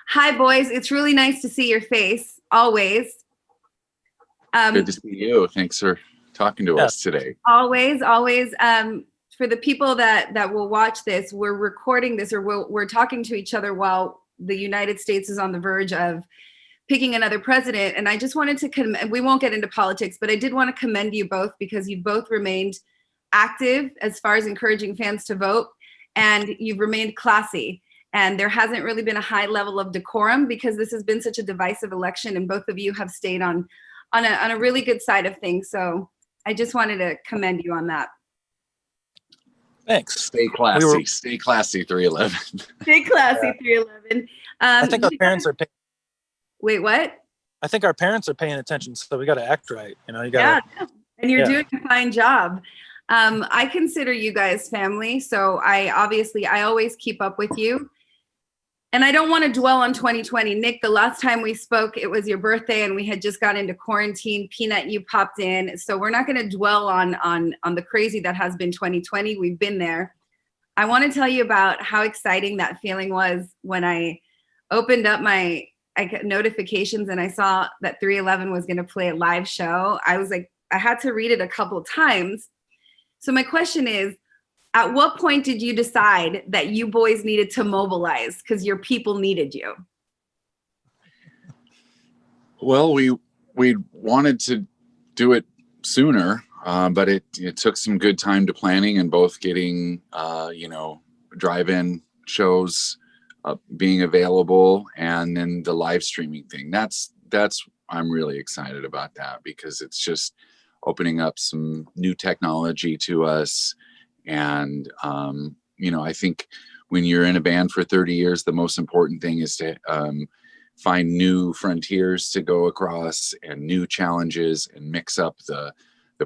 Hi, boys. It's really nice to see your face, always. Good to see you. Thanks for talking to us today. Always, always. For the people that will watch this, we're recording this, or we're talking to each other while the United States is on the verge of picking another president. And I just wanted to we won't get into politics, but I did want to commend you both because you've both remained active as far as encouraging fans to vote, and you've remained classy. And there hasn't really been a high level of decorum because this has been such a divisive election, and both of you have stayed on a really good side of things. So I just wanted to commend you on that. Thanks. Stay classy. Stay classy, 311. Stay classy, 311. I think our parents are paying. Wait, what? I think our parents are paying attention, so we got to act right. You know, you got. Yeah, and you're doing a fine job. I consider you guys family, so I always keep up with you. And I don't want to dwell on 2020. Nick, the last time we spoke, it was your birthday and we had just got into quarantine. Peanut, you popped in. So we're not going to dwell on the crazy that has been 2020. We've been there. I want to tell you about how exciting that feeling was when I opened up my notifications and I saw that 311 was going to play a live show. I was like, I had to read it a couple of times. So my question is, at what point did you decide that you boys needed to mobilize because your people needed you? Well, we wanted to do it sooner, but it took some good time to planning and both getting, drive-in shows being available, and then the live streaming thing. That's I'm really excited about that because it's just opening up some new technology to us. And, I think when you're in a band for 30 years, the most important thing is to find new frontiers to go across and new challenges and mix up the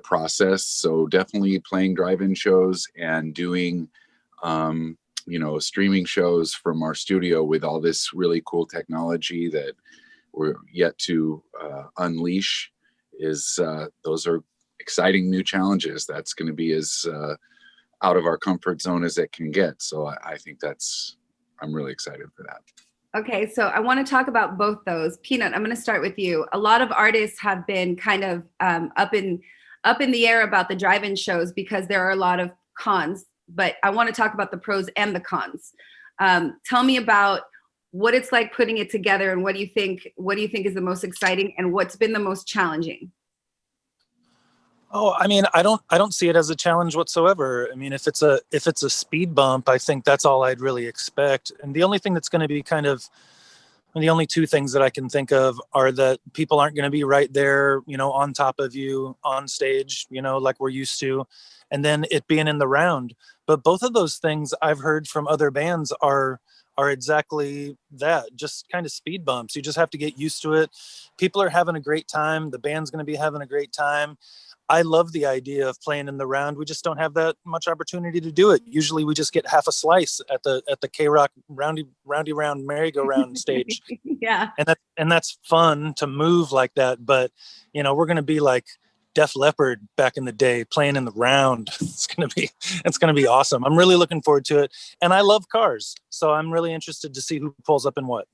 process. So definitely playing drive-in shows and doing, streaming shows from our studio with all this really cool technology that we're yet to unleash those are exciting new challenges. That's going to be as out of our comfort zone as it can get. So I think I'm really excited for that. Okay, so I want to talk about both those. Peanut, I'm going to start with you. A lot of artists have been kind of up in the air about the drive-in shows because there are a lot of cons, but I want to talk about the pros and the cons. Tell me about what it's like putting it together, and what do you think is the most exciting and what's been the most challenging? Oh, I mean, I don't see it as a challenge whatsoever. I mean, if it's a speed bump, I think that's all I'd really expect. And the only thing that's going to be the only two things that I can think of are that people aren't going to be right there, on top of you on stage, like we're used to, and then it being in the round. But both of those things I've heard from other bands are exactly that, just kind of speed bumps. You just have to get used to it. People are having a great time. The band's going to be having a great time. I love the idea of playing in the round. We just don't have that much opportunity to do it. Usually we just get half a slice at the K-Rock roundy round merry-go-round stage. Yeah. And that's fun to move like that. But, we're going to be like Def Leppard back in the day playing in the round. It's going to be awesome. I'm really looking forward to it. And I love cars. So I'm really interested to see who pulls up in what.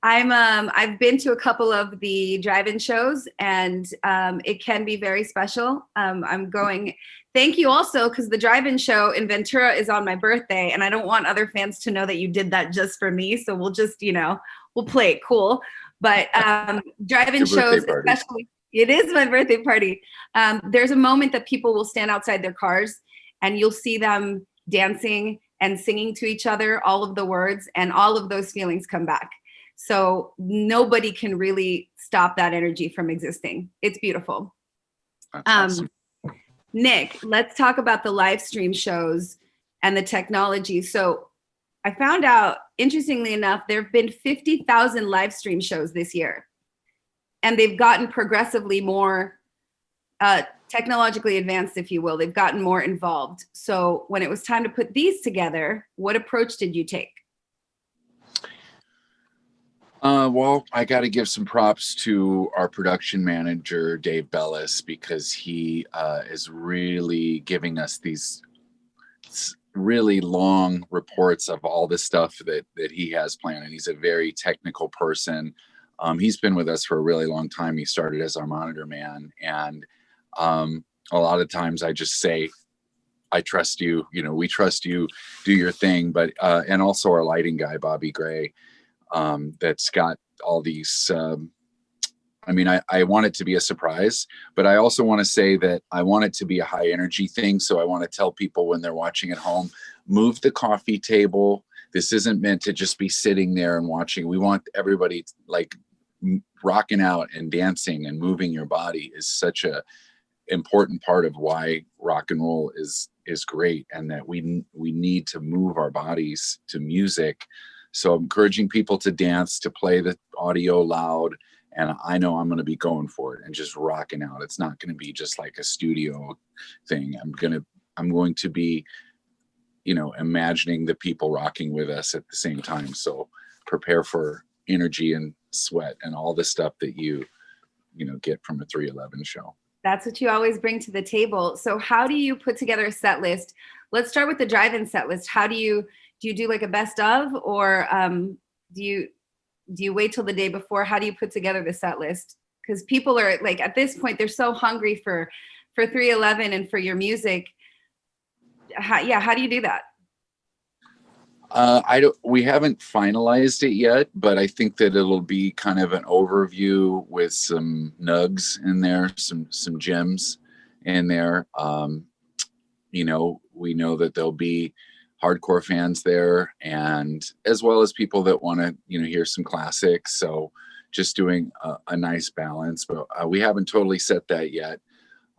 I've been to a couple of the drive-in shows, and it can be very special. I'm going. Thank you also, because the drive-in show in Ventura is on my birthday, and I don't want other fans to know that you did that just for me. So we'll just, we'll play it cool. But drive-in shows, especially, it is my birthday party. There's a moment that people will stand outside their cars, and you'll see them dancing and singing to each other, all of the words, and all of those feelings come back. So nobody can really stop that energy from existing. It's beautiful. Awesome. Nick, let's talk about the live stream shows and the technology. So I found out, interestingly enough, there have been 50,000 live stream shows this year, and they've gotten progressively more technologically advanced, if you will. They've gotten more involved. So when it was time to put these together, what approach did you take? Well, I got to give some props to our production manager, Dave Bellis, because he is really giving us these really long reports of all the stuff that he has planned, and he's a very technical person. He's been with us for a really long time. He started as our monitor man, and a lot of times I just say, I trust you, we trust you, do your thing. But and also our lighting guy, Bobby Gray, that's got all these I want it to be a surprise, but I also want to say that I want it to be a high energy thing. So I want to tell people when they're watching at home, move the coffee table. This isn't meant to just be sitting there and watching. We want everybody like rocking out and dancing, and moving your body is such a important part of why rock and roll is great, and that we need to move our bodies to music. So I'm encouraging people to dance, to play the audio loud. And I know I'm going to be going for it and just rocking out. It's not going to be just like a studio thing. I'm going to be, imagining the people rocking with us at the same time. So prepare for energy and sweat and all the stuff that you get from a 311 show. That's what you always bring to the table. So how do you put together a set list? Let's start with the drive-in set list. How do you do like a best of, or do you wait till the day before? How do you put together the set list? Because people are like, at this point, they're so hungry for 311 and for your music. How do you do that? We haven't finalized it yet, but I think that it'll be kind of an overview with some nugs in there, some gems in there. We know that there'll be hardcore fans there, and as well as people that want to hear some classics. So just doing a nice balance, but we haven't totally set that yet.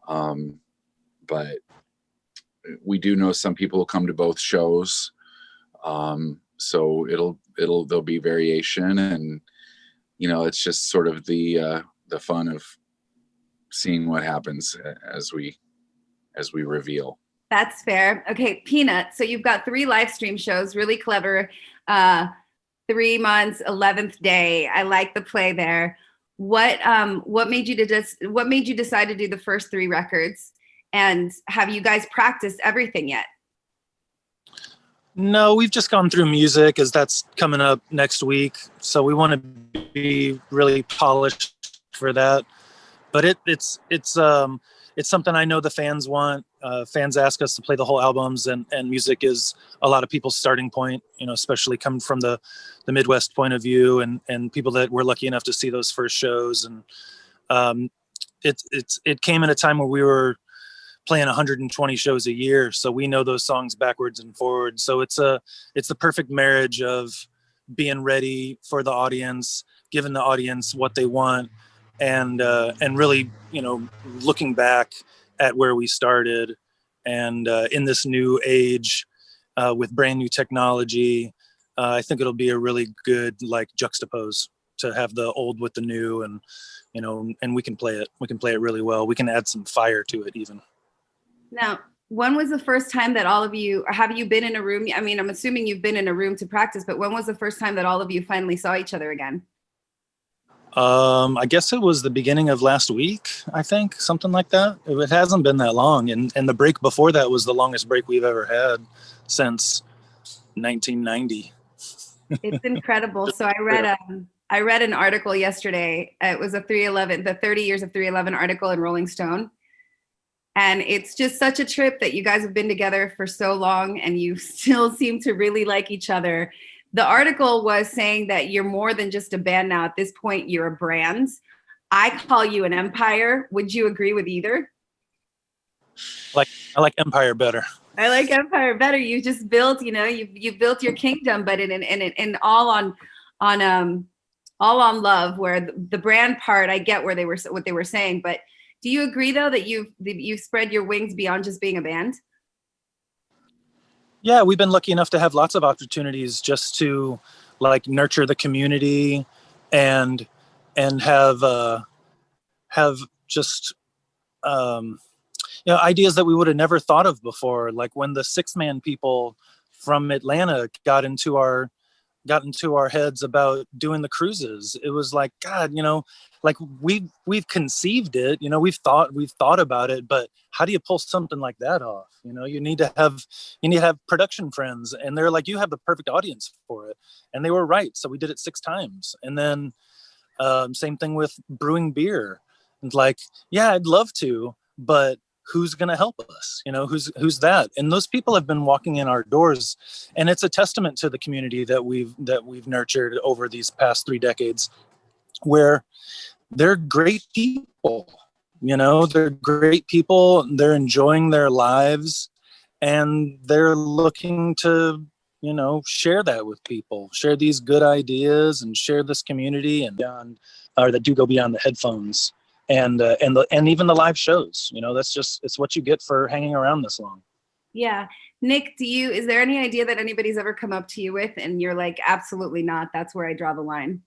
But we do know some people will come to both shows, so there'll be variation, and it's just sort of the fun of seeing what happens as we reveal. That's fair. Okay, Peanut. So you've got 3 live stream shows, really clever. 3 months, 11th day. I like the play there. What made you decide to do the first 3 records? And have you guys practiced everything yet? No, we've just gone through music, as that's coming up next week. So we want to be really polished for that. But it's something I know the fans want. Fans ask us to play the whole albums, and music is a lot of people's starting point, especially coming from the Midwest point of view, and people that were lucky enough to see those first shows. And it came at a time where we were playing 120 shows a year, so we know those songs backwards and forwards. So it's the perfect marriage of being ready for the audience, giving the audience what they want, and really, looking back at where we started, and in this new age with brand new technology, I think it'll be a really good juxtapose to have the old with the new, and and we can play it. We can play it really well. We can add some fire to it even. Now, when was the first time that all of you, have you been in a room? I mean, I'm assuming you've been in a room to practice, but when was the first time that all of you finally saw each other again? I guess it was the beginning of last week, I think, something like that. It hasn't been that long. And the break before that was the longest break we've ever had since 1990. It's incredible. So I read an article yesterday. It was the 30 years of 311 article in Rolling Stone. And it's just such a trip that you guys have been together for so long and you still seem to really like each other. The article was saying that you're more than just a band now. At this point, you're a brand. I call you an empire. Would you agree with either? I like Empire better. I like Empire better. You just built, you built your kingdom, but in all on love. Where the brand part, I get what they were saying, but do you agree though that you've spread your wings beyond just being a band? Yeah, we've been lucky enough to have lots of opportunities just to nurture the community and have just ideas that we would have never thought of before. Like when the 6-man people from Atlanta got into our got into our heads about doing the cruises. It was like, God, like we've conceived it, we've thought about it, but how do you pull something like that off? You need to have production friends, and they're like, you have the perfect audience for it. And they were right. So we did it 6 times. And then same thing with brewing beer. And like, yeah, I'd love to, but who's going to help us? Who's that? And those people have been walking in our doors, and it's a testament to the community that we've nurtured over these past 3 decades, where they're great people. They're great people. They're enjoying their lives, and they're looking to, share that with people, share these good ideas, and share this community, and beyond, or that do go beyond the headphones and even the live shows. It's what you get for hanging around this long. Yeah. Nick, is there any idea that anybody's ever come up to you with and you're like, absolutely not, that's where I draw the line?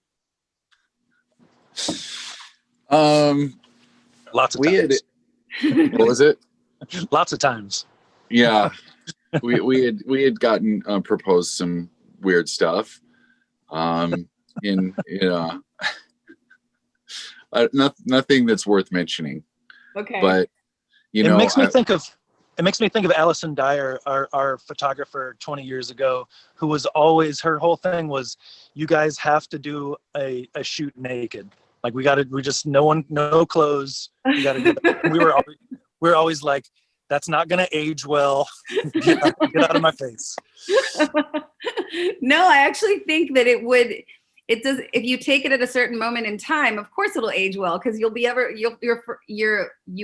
Lots of times. What was it? Lots of times. Yeah. we had gotten proposed some weird stuff nothing that's worth mentioning. Okay. But it makes me think of Allison Dyer, our photographer 20 years ago, who was always, her whole thing was, you guys have to do a shoot naked. Like no clothes. We got to do that. We were always like, that's not going to age well. Get out of my face. No, I actually think that it does. If you take it at a certain moment in time, of course it'll age well, because you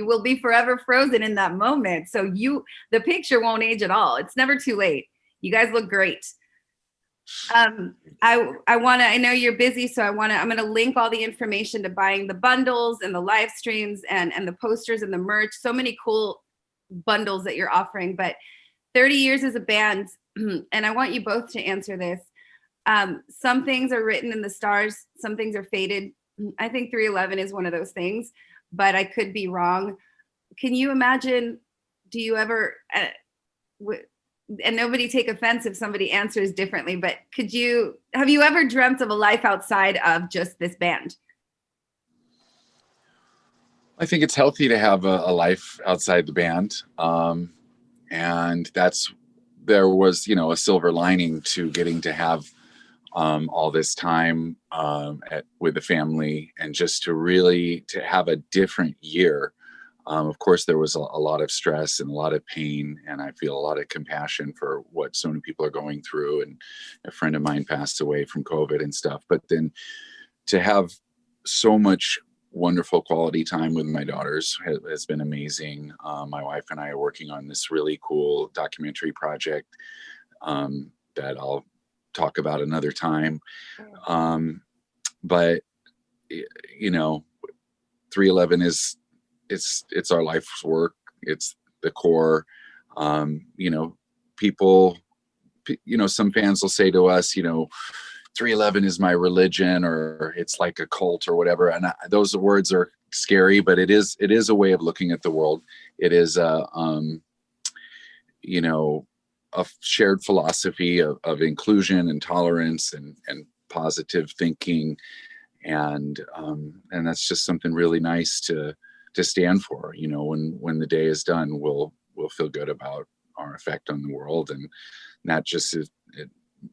will be forever frozen in that moment. So the picture won't age at all. It's never too late. You guys look great. I know you're busy, so I'm going to link all the information to buying the bundles and the live streams and the posters and the merch. So many cool bundles that you're offering. But 30 years as a band, and I want you both to answer this. Some things are written in the stars, some things are fated. I think 311 is one of those things, but I could be wrong. Can you imagine, do you ever, and nobody take offense if somebody answers differently, but have you ever dreamt of a life outside of just this band? I think it's healthy to have a life outside the band. And there was, a silver lining to getting to have all this time with the family, and just to have a different year. Of course, there was a lot of stress and a lot of pain, and I feel a lot of compassion for what so many people are going through. And a friend of mine passed away from COVID and stuff. But then to have so much wonderful quality time with my daughters has been amazing. My wife and I are working on this really cool documentary project that I'll talk about another time. But 311 is it's our life's work. It's the core. People, some fans will say to us, 311 is my religion, or it's like a cult or whatever. And those words are scary, but it is a way of looking at the world. It is a shared philosophy of inclusion and tolerance and positive thinking. And that's just something really nice to stand for. When the day is done, we'll feel good about our effect on the world. And that just it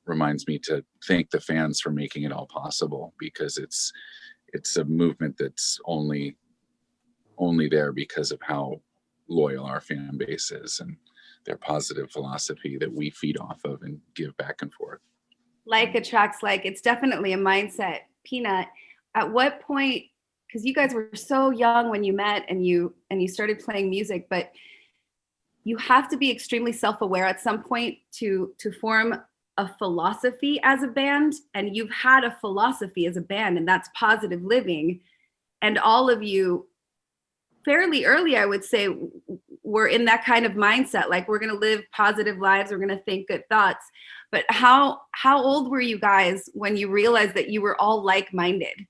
reminds me to thank the fans for making it all possible, because it's a movement that's only there because of how loyal our fan base is and their positive philosophy that we feed off of and give back and forth. Like attracts like. It's definitely a mindset. Peanut, at what point, because you guys were so young when you met and you started playing music, but you have to be extremely self-aware at some point to form a philosophy as a band. And you've had a philosophy as a band, and that's positive living. And all of you fairly early, I would say, were in that kind of mindset, like, we're going to live positive lives, we're going to think good thoughts. But how old were you guys when you realized that you were all like-minded?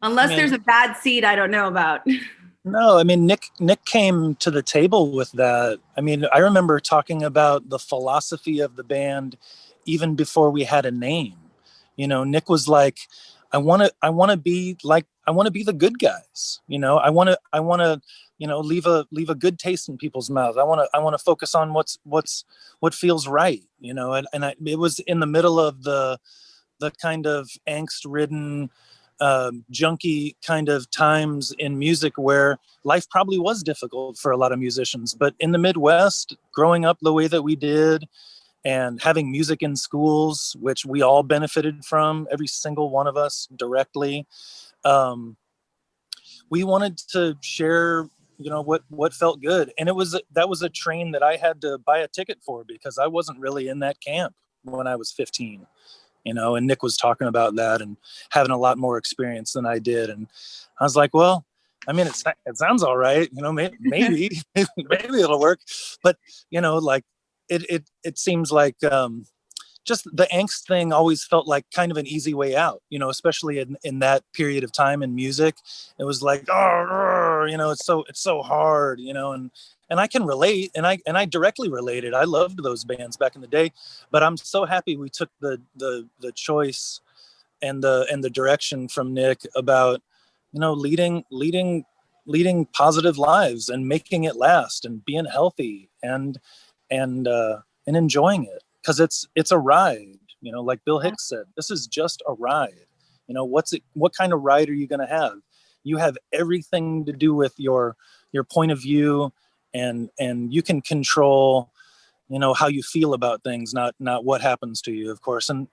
Unless there's a bad seed I don't know about. No, Nick came to the table with that. I remember talking about the philosophy of the band even before we had a name. You know, Nick was like, I want to be the good guys. You know, I want to, you know, leave a good taste in people's mouths. I want to focus on what feels right. You know, it was in the middle of the kind of angst-ridden, junky kind of times in music where life probably was difficult for a lot of musicians. But in the Midwest, growing up the way that we did, and having music in schools, which we all benefited from, every single one of us directly. We wanted to share, you know, what felt good. And that was a train that I had to buy a ticket for, because I wasn't really in that camp when I was 15, you know, and Nick was talking about that and having a lot more experience than I did. And I was like, well, I mean, it sounds all right, you know, maybe it'll work. But, you know, like, it seems like just the angst thing always felt like kind of an easy way out, you know, especially in that period of time in music. It was like, oh, you know, it's so hard, you know, and I can relate, and I directly related. I loved those bands back in the day, but I'm so happy we took the choice and the direction from Nick about, you know, leading positive lives and making it last and being healthy and enjoying it, because it's a ride, you know, like Bill Hicks said, this is just a ride. You know, what kind of ride are you going to have? You have everything to do with your point of view, and you can control, you know, how you feel about things, not what happens to you, of course. And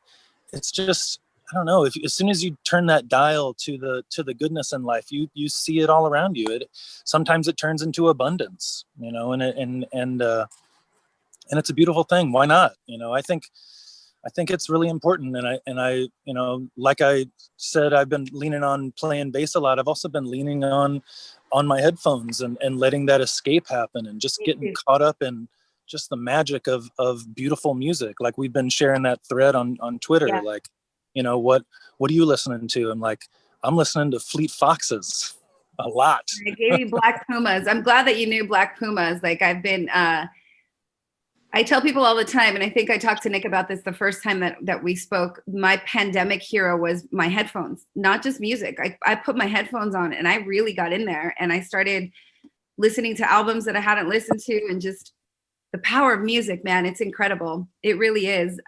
it's just, I don't know, if as soon as you turn that dial to the goodness in life, you see it all around you. Sometimes it turns into abundance, you know, and it's a beautiful thing. Why not? You know, I think it's really important. And I, you know, like I said, I've been leaning on playing bass a lot. I've also been leaning on my headphones and letting that escape happen, and just getting caught up in just the magic of beautiful music. Like we've been sharing that thread on Twitter. Yeah. Like, you know, what are you listening to? I'm like, I'm listening to Fleet Foxes a lot. I gave you Black Pumas. I'm glad that you knew Black Pumas. Like I've been, I tell people all the time, and I think I talked to Nick about this the first time that we spoke, my pandemic hero was my headphones, not just music. I put my headphones on and I really got in there, and I started listening to albums that I hadn't listened to, and just the power of music, man, it's incredible. It really is.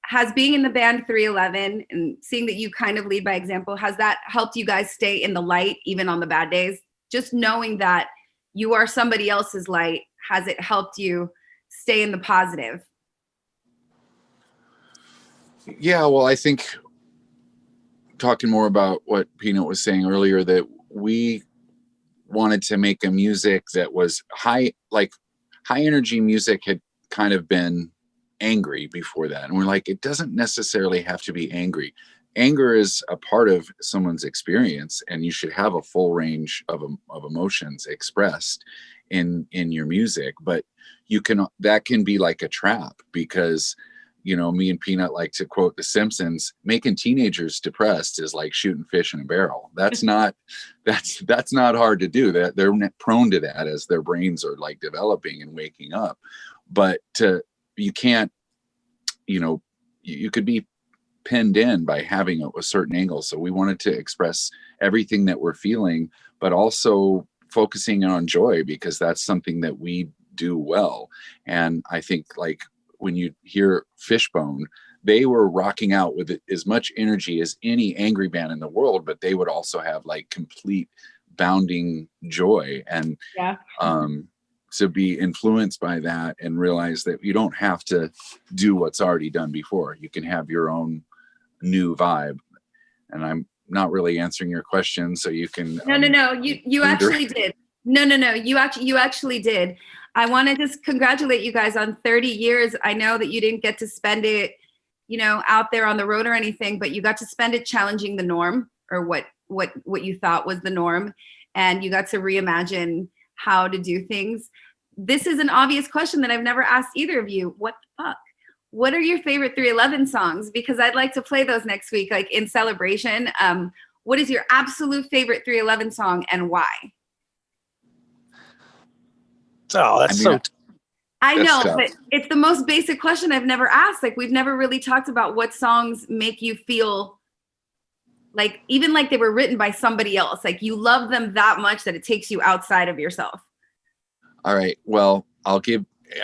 Has being in the band 311 and seeing that you kind of lead by example, has that helped you guys stay in the light even on the bad days? Just knowing that you are somebody else's light, has it helped you stay in the positive? Yeah, well, I think talking more about what Peanut was saying earlier, that we wanted to make a music that was high energy music had kind of been angry before that. And we're like, it doesn't necessarily have to be angry. Anger is a part of someone's experience, and you should have a full range of emotions expressed in your music. But that can be like a trap, because, you know, me and Peanut like to quote The Simpsons, making teenagers depressed is like shooting fish in a barrel. That's not hard to do. That they're prone to that as their brains are like developing and waking up. But you can't, you know, you could be pinned in by having a certain angle. So we wanted to express everything that we're feeling, but also focusing on joy, because that's something that we do well. And I think, like, when you hear Fishbone, they were rocking out with as much energy as any angry band in the world, but they would also have like complete bounding joy. And to be influenced by that and realize that you don't have to do what's already done before. You can have your own new vibe. And I'm not really answering your question, so you can. No. You actually did. No. You actually did. I want to just congratulate you guys on 30 years. I know that you didn't get to spend it, you know, out there on the road or anything, but you got to spend it challenging the norm, or what you thought was the norm, and you got to reimagine how to do things. This is an obvious question that I've never asked either of you. What the fuck? What are your favorite 311 songs? Because I'd like to play those next week, like in celebration. What is your absolute favorite 311 song, and why? Oh, that's I That's know, tough. but it's the most basic question I've never asked. Like, we've never really talked about what songs make you feel like, even like they were written by somebody else. Like, you love them that much that it takes you outside of yourself. All right. Well, I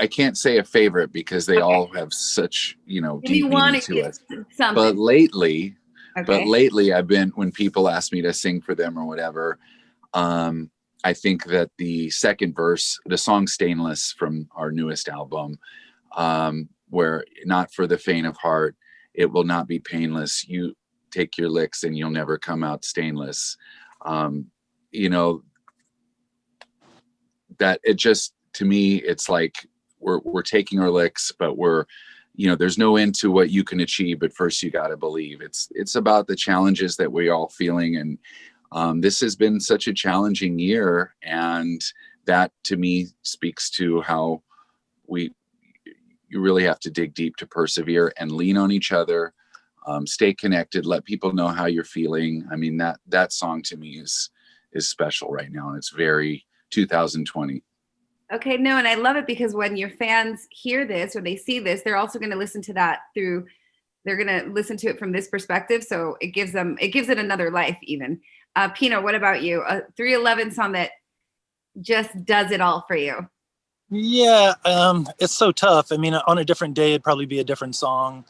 can't say a favorite because they Okay. all have such, Give me deep one, meaning to us. But something. lately, Okay. I've been, when people ask me to sing for them or whatever, I think that the second verse, the song Stainless from our newest album, where not for the faint of heart, it will not be painless. You take your licks and you'll never come out stainless. You know, that it just, to me, it's like we're taking our licks, but there's no end to what you can achieve, but first you got to believe. It's about the challenges that we're all feeling. And this has been such a challenging year. And that to me speaks to how you really have to dig deep to persevere and lean on each other, stay connected, let people know how you're feeling. I mean, that song to me is special right now. And it's very 2020. Okay, no, and I love it because when your fans hear this or they see this, they're also going to listen to that they're going to listen to it from this perspective. So it gives it another life even. Pino, what about you? A 311 song that just does it all for you. Yeah, it's so tough. I mean, on a different day, it'd probably be a different song.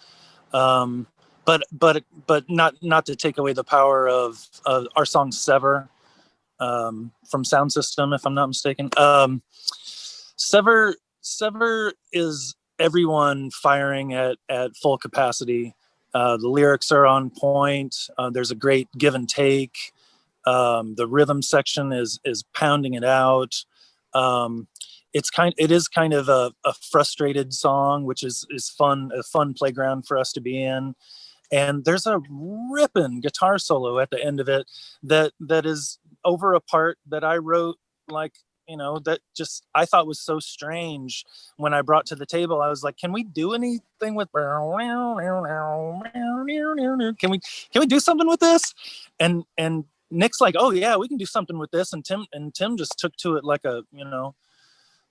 But not to take away the power of our song Sever, from Sound System, if I'm not mistaken. Sever is everyone firing at full capacity. The lyrics are on point. There's a great give and take. The rhythm section is pounding it out. It is kind of a frustrated song, which is fun, a fun playground for us to be in. And there's a ripping guitar solo at the end of it that is over a part that I wrote, like, that just I thought was so strange when I brought to the table. I was like, can we do anything with can we do something with this? And Nick's like, oh yeah, we can do something with this. And Tim just took to it like a,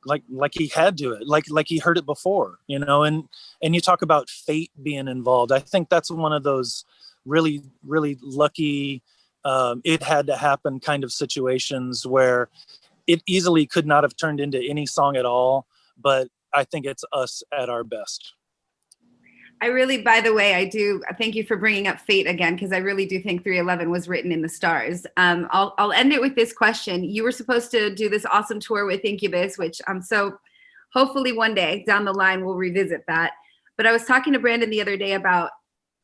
like he had to it, like he heard it before, and you talk about fate being involved. I think that's one of those really, really lucky, it had to happen kind of situations where it easily could not have turned into any song at all, but I think it's us at our best. I really, by the way, I do thank you for bringing up fate again, because I really do think 311 was written in the stars. I'll end it with this question. You were supposed to do this awesome tour with Incubus, which so hopefully one day down the line we'll revisit that. But I was talking to Brandon the other day about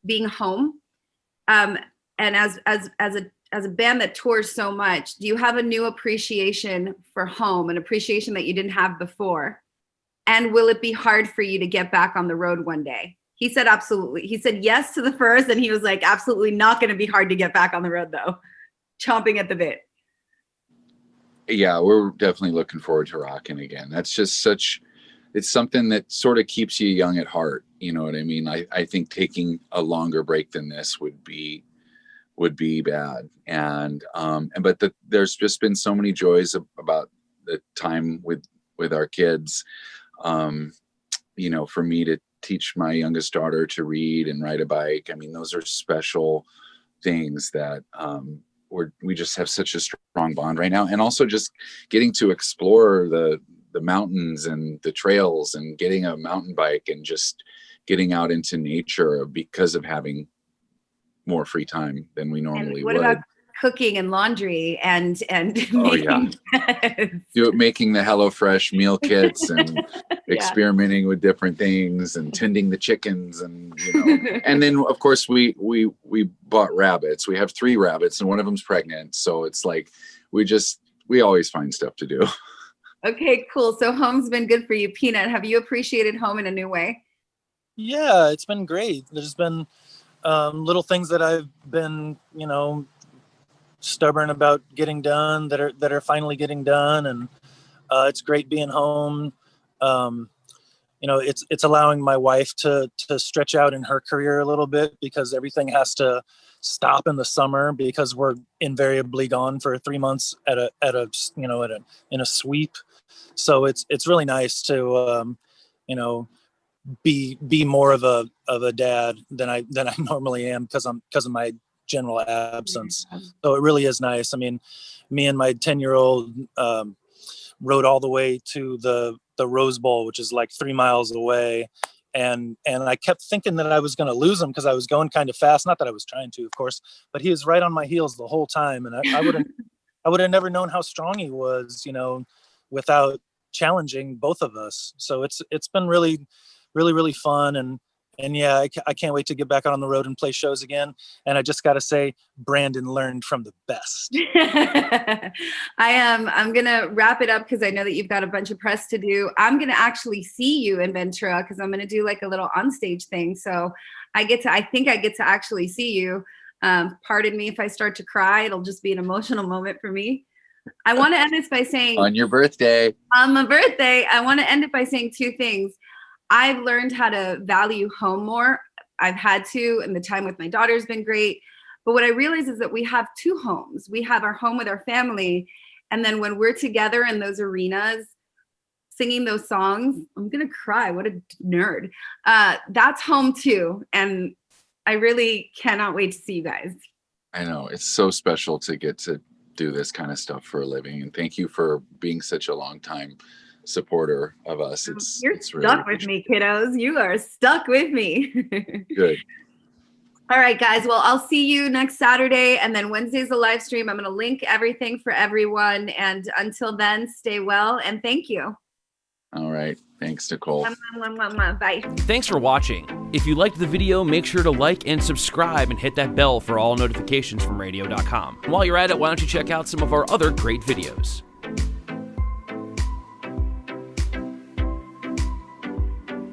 being home, and as a band that tours so much, do you have a new appreciation for home, an appreciation that you didn't have before? And will it be hard for you to get back on the road one day? He said absolutely. He said yes to the first, and he was like, absolutely not going to be hard to get back on the road, though. Chomping at the bit. Yeah, we're definitely looking forward to rocking again. That's just it's something that sort of keeps you young at heart. You know what I mean? I think taking a longer break than this would be bad. But there's just been so many joys about the time with our kids. For me to teach my youngest daughter to read and ride a bike. I mean, those are special things that we just have such a strong bond right now. And also just getting to explore the mountains and the trails and getting a mountain bike and just getting out into nature because of having more free time than we normally would. About cooking and laundry and oh yeah, making the HelloFresh meal kits and experimenting with different things and tending the chickens and and then of course we bought rabbits. We have 3 rabbits and one of them's pregnant, so it's like we always find stuff to do. Okay, cool. So home's been good for you. Peanut, have you appreciated home in a new way? Yeah, it's been great. There's been little things that I've been stubborn about getting done that are finally getting done, and it's great being home. it's allowing my wife to stretch out in her career a little bit, because everything has to stop in the summer because we're invariably gone for 3 months in a sweep. So it's really nice to be more of a dad than I normally am, because of my general absence. So it really is nice. I mean, me and my 10-year-old rode all the way to the Rose Bowl, which is like 3 miles away. And I kept thinking that I was going to lose him because I was going kind of fast. Not that I was trying to, of course, but he was right on my heels the whole time. And I would have never known how strong he was, without challenging both of us. So it's been really, really, really fun. And yeah, I can't wait to get back out on the road and play shows again. And I just got to say, Brandon learned from the best. I'm going to wrap it up because I know that you've got a bunch of press to do. I'm going to actually see you in Ventura because I'm going to do like a little onstage thing. So I think I get to actually see you. Pardon me if I start to cry. It'll just be an emotional moment for me. I want to end this by saying, On your birthday. On my birthday, I want to end it by saying 2 things. I've learned how to value home more. I've had to, and the time with my daughter has been great. But what I realize is that we have 2 homes. We have our home with our family. And then when we're together in those arenas, singing those songs, I'm going to cry. What a nerd. That's home too. And I really cannot wait to see you guys. I know. It's so special to get to do this kind of stuff for a living. And thank you for being such a long time supporter of us. You're it's stuck really with me, kiddos. You are stuck with me. good. All right, guys. Well, I'll see you next Saturday, and then Wednesday's a live stream. I'm going to link everything for everyone. And until then, stay well, and thank you. All right. Thanks, Nicole. Bye. Thanks for watching. If you liked the video, make sure to like and subscribe and hit that bell for all notifications from radio.com. While you're at it, why don't you check out some of our other great videos.